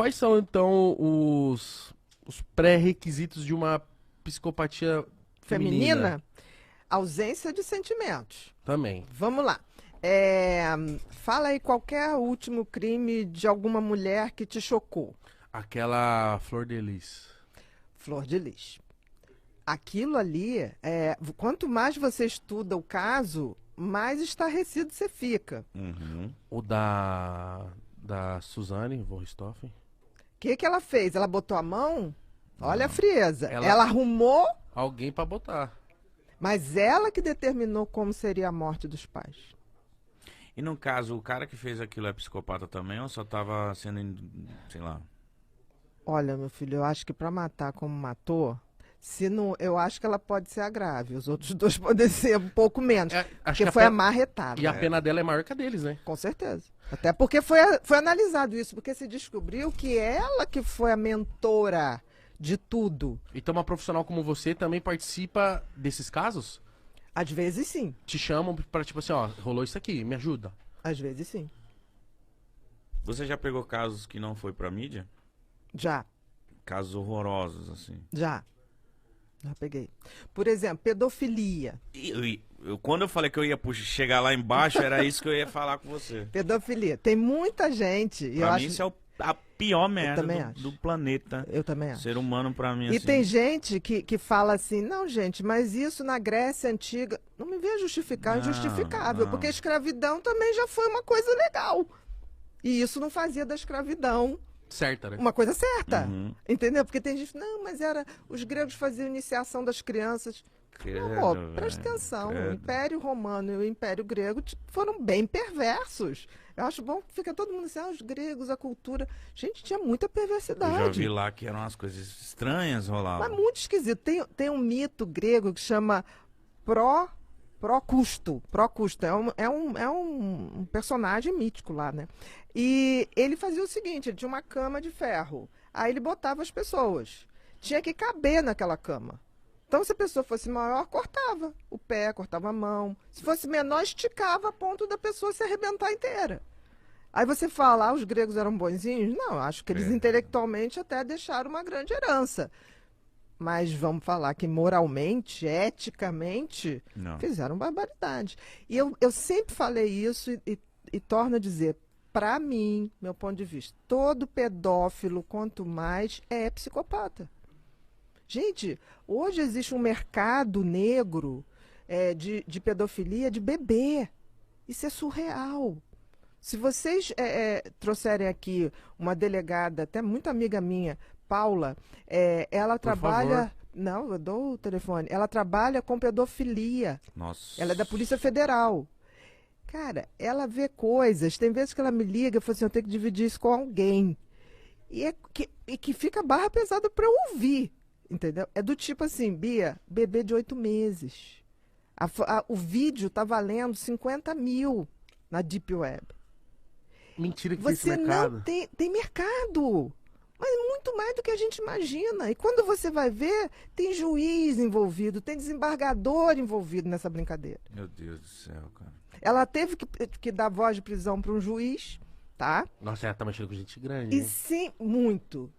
Quais são, então, os pré-requisitos de uma psicopatia feminina? Feminina, ausência de sentimentos. Também. Vamos lá. Fala aí qualquer último crime de alguma mulher que te chocou. Aquela Flor de Lis. Flor de Lis. Aquilo ali, quanto mais você estuda o caso, mais estarrecido você fica. Uhum. O da Suzane von Richthofen. O que ela fez? Ela botou a mão? Olha a Não. frieza. Ela- Ela arrumou, Alguém pra botar. mas ela que determinou como seria a morte dos pais. E no caso, o cara que fez aquilo é psicopata também ou só tava sendo, sei lá... Olha, meu filho, eu acho que para matar como matou, se não, eu acho que ela pode ser a grave. Os outros dois podem ser um pouco menos. Acho Porque que foi amarretada. E a pena dela é maior que a deles, né? Com certeza. Até porque foi analisado isso, porque se descobriu que ela que foi a mentora de tudo. Então uma profissional como você também participa desses casos? Às vezes sim, Te chamam pra, tipo assim, ó, rolou isso aqui, me ajuda. às vezes sim. Você já pegou casos que não foi pra mídia? Já Casos horrorosos, assim. Já peguei. Por exemplo, pedofilia. Quando eu falei que eu ia chegar lá embaixo, era isso que eu ia falar com você. Pedofilia. Tem muita gente. E eu Pra mim, acho, isso é a pior merda também acho. do planeta. eu também acho. Ser humano, pra mim, E assim... tem gente que fala assim, não, gente, mas isso na Grécia Antiga, não me vejo justificar, é Não, injustificável, não. porque a escravidão também já foi uma coisa legal. E isso não fazia da escravidão Certa, né? uma coisa certa, Uhum. entendeu? Porque tem gente, não, mas os gregos faziam iniciação das crianças. Credo, Meu amor, presta velho, atenção, o credo. Império Romano e o Império Grego foram bem perversos. Eu acho bom que fica todo mundo assim, os gregos, a cultura. Gente, tinha muita Eu já perversidade. vi lá que eram umas coisas estranhas rolavam. Mas muito esquisito. Tem um mito grego que chama Procusto. Procusto é um personagem mítico lá, né? E ele fazia o seguinte, ele tinha uma cama de ferro. Aí ele botava as pessoas. Tinha que caber naquela cama. Então, se a pessoa fosse maior, cortava o pé, cortava a mão. Se fosse menor, esticava a ponto da pessoa se arrebentar inteira. Aí você fala, os gregos eram bonzinhos? Não, acho que eles intelectualmente até deixaram uma grande herança. Mas vamos falar que moralmente, eticamente, Não. fizeram barbaridade. E eu sempre falei isso e torno a dizer, para mim, meu ponto de vista, todo pedófilo, quanto mais, é psicopata. Gente, hoje existe um mercado negro de pedofilia de bebê. Isso é surreal. Se vocês trouxerem aqui uma delegada, até muito amiga minha, Paula, ela trabalha... favor. Não, eu dou o telefone. Ela trabalha com pedofilia. Nossa. Ela é da Polícia Federal. Cara, ela vê coisas. Tem vezes que ela me liga e fala assim, eu tenho que dividir isso com alguém. E que fica barra pesada para eu ouvir. Entendeu? É do tipo assim, Bia, bebê de 8 meses. O vídeo tá valendo 50 mil na Deep Web. Mentira que tem esse Você mercado. não tem mercado. Mas muito mais do que a gente imagina. E quando você vai ver, tem juiz envolvido, tem desembargador envolvido nessa brincadeira. Meu Deus do céu, cara. Ela teve que dar voz de prisão para um juiz, tá? Nossa, ela tá mexendo com gente grande, E hein? sim, muito.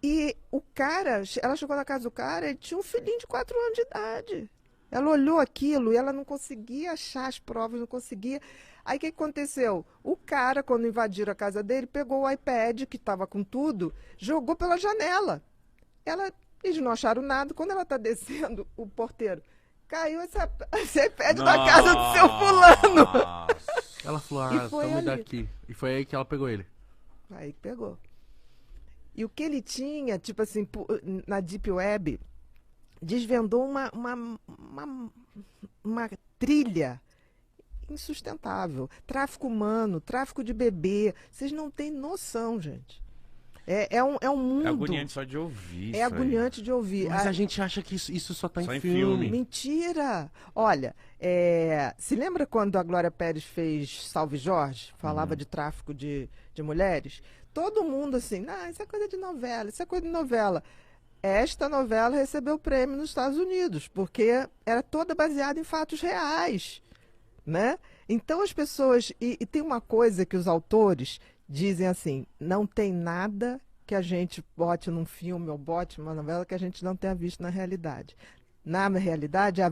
E o cara, ela chegou na casa do cara, ele tinha um filhinho de 4 anos de idade. Ela olhou aquilo e ela não conseguia achar as provas, não conseguia. Aí o que aconteceu? O cara, quando invadiram a casa dele, pegou o iPad, que estava com tudo, jogou pela janela. Eles não acharam nada. Quando ela está descendo, o porteiro, caiu esse iPad da casa do seu fulano. Nossa. Ela falou, E ah, foi toma ali. daqui. E foi aí que ela pegou ele. Aí que pegou. E o que ele tinha, tipo assim, na Deep Web, desvendou uma trilha insustentável. Tráfico humano, tráfico de bebê. Vocês não têm noção, gente. É um mundo. É agoniante só de ouvir. É isso aí. agoniante de ouvir. Mas a gente acha que isso só tá Só em em filme. filme. Mentira! Olha, se lembra quando a Glória Pérez fez Salve Jorge? Falava de tráfico de mulheres? Todo mundo assim, isso é coisa de novela, isso é coisa de novela. Esta novela recebeu prêmio nos Estados Unidos, porque era toda baseada em fatos reais, né? Então as pessoas... E tem uma coisa que os autores dizem assim, não tem nada que a gente bote num filme ou bote numa novela que a gente não tenha visto na realidade. Na realidade, a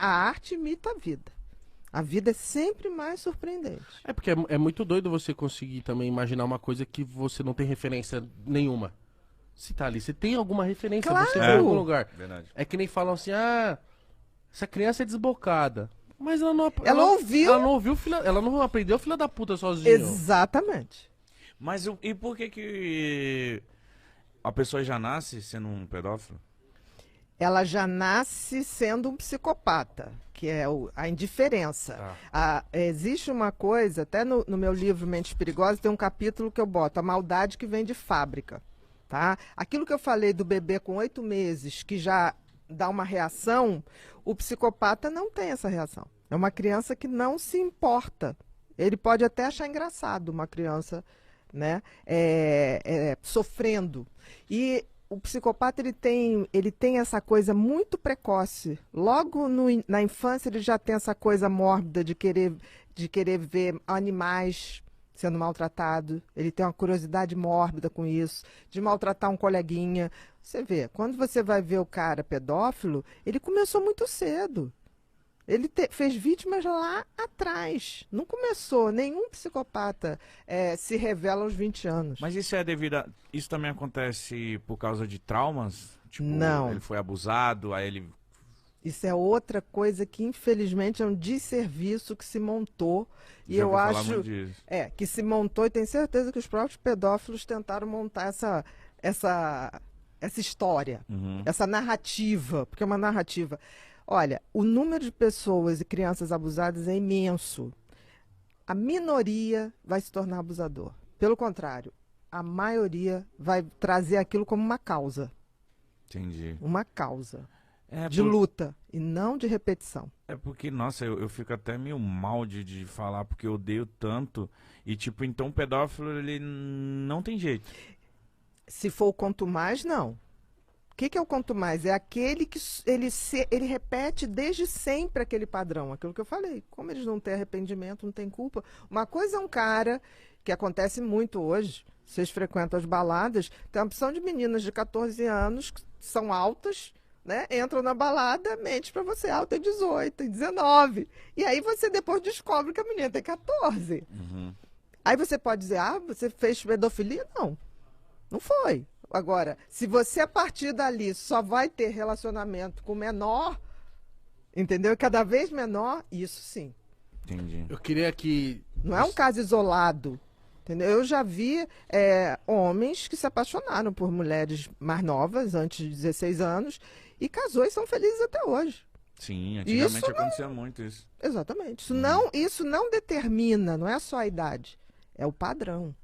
arte imita a vida. A vida é sempre mais surpreendente. É porque é muito doido você conseguir também imaginar uma coisa que você não tem referência nenhuma. Se tá ali, você tem alguma referência, Claro! você vai em algum lugar. Verdade. É que nem falam assim, essa criança é desbocada. Mas Ela ouviu. Ela não ouviu, ela não aprendeu filha da puta sozinha. Exatamente. Mas e por que a pessoa já nasce sendo um pedófilo? Ela já nasce sendo um psicopata, que é a indiferença. Existe uma coisa, até no meu livro Mentes Perigosas, tem um capítulo que eu boto, a maldade que vem de fábrica. Tá? Aquilo que eu falei do bebê com 8 meses, que já dá uma reação, o psicopata não tem essa reação. É uma criança que não se importa. Ele pode até achar engraçado uma criança, né, sofrendo. E o psicopata ele tem essa coisa muito precoce. Logo na infância ele já tem essa coisa mórbida de querer ver animais sendo maltratado. Ele tem uma curiosidade mórbida com isso, de maltratar um coleguinha. Você vê, quando você vai ver o cara pedófilo, ele começou muito cedo. Ele fez vítimas lá atrás. Não começou. Nenhum psicopata se revela aos 20 anos. Mas isso é devido isso também acontece por causa de traumas? Tipo, Não. ele foi abusado, aí ele... Isso é outra coisa que, infelizmente, é um desserviço que se montou. E Já eu ouvi falar acho muito disso. que se montou, e tenho certeza que os próprios pedófilos tentaram montar essa história, Uhum. essa narrativa, porque é uma narrativa. Olha, o número de pessoas e crianças abusadas é imenso. A minoria vai se tornar abusador. Pelo contrário, a maioria vai trazer aquilo como uma causa. Entendi. Uma causa É, de luta e não de repetição. é porque, nossa, eu fico até meio mal de falar, porque eu odeio tanto. E, tipo, então o pedófilo, ele não tem jeito. Se for o quanto mais, não. O que é o quanto mais? É aquele que ele repete desde sempre aquele padrão, aquilo que eu falei. Como eles não têm arrependimento, não têm culpa. Uma coisa é um cara, que acontece muito hoje, vocês frequentam as baladas, tem uma opção de meninas de 14 anos, que são altas, né? Entram na balada, mente pra você, alta é 18, tem 19. E aí você depois descobre que a menina tem 14. Uhum. Aí você pode dizer, você fez pedofilia? Não, não foi. Agora, se você a partir dali só vai ter relacionamento com menor, entendeu? Cada vez menor, isso sim. Entendi. Eu queria que... Não é um caso isolado, entendeu? Eu já vi homens que se apaixonaram por mulheres mais novas, antes de 16 anos, e casou e são felizes até hoje. Sim, antigamente Isso não- acontecia muito isso. Exatamente. Isso não determina, não é só a idade, é o padrão.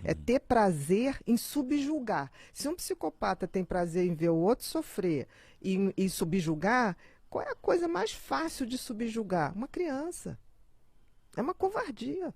É ter prazer em subjugar. Se um psicopata tem prazer em ver o outro sofrer e subjugar, qual é a coisa mais fácil de subjugar? Uma criança. É uma covardia.